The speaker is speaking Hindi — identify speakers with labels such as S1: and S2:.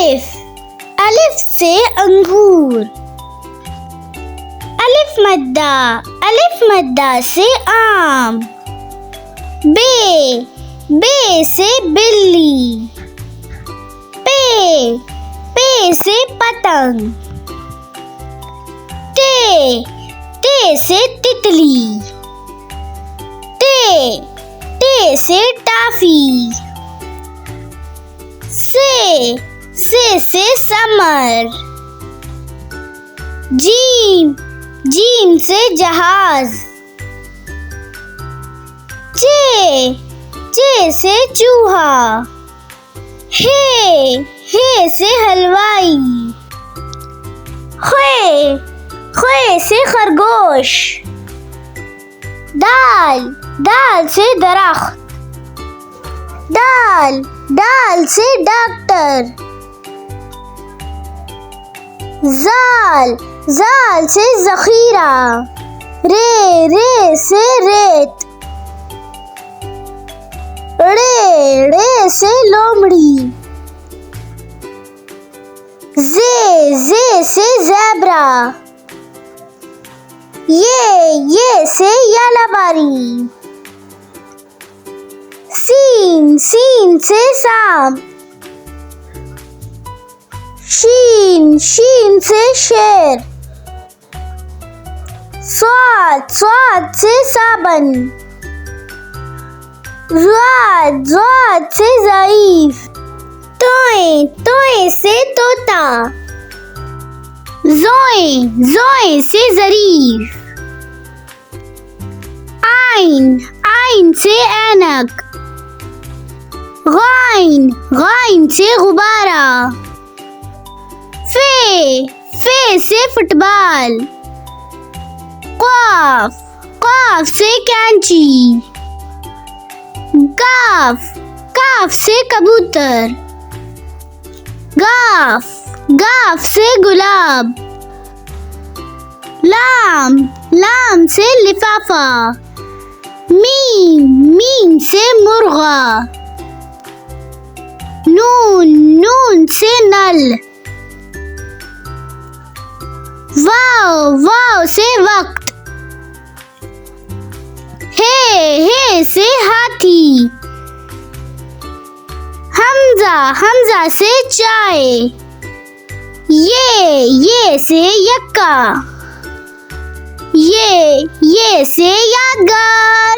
S1: अलिफ, अलिफ से अंगूर। अलिफ मद्दा से आम। बे, बे से बिल्ली। पे से पतंग। ते से तितली। ते से टाफी। से समर। जीम से जहाज। चे से चूहा। हे से हलवाई। खे से खरगोश। दाल से दरख्त। दाल से डॉक्टर। जाल से जखीरा। रे से रेत। रे से लोमड़ी। जे से ज़ेब्रा। ये से यालाबारी। सीन से सांप। शीन से शेर। स्वाद से साबन। ज़ाद से ज़ईफ। तोए से तोता। जोए से ज़रीफ। आइन से ऐनक। गाइन से गुब्बारा। फे से फुटबॉल। क़ाफ से कैंची। काफ से कबूतर। गाफ से गुलाब। लाम से लिफाफा। मीम से मुर्गा। नून से नल। वाव से वक्त। हे से हाथी। हमजा से चाय। ये से यक्का। ये से यादगार।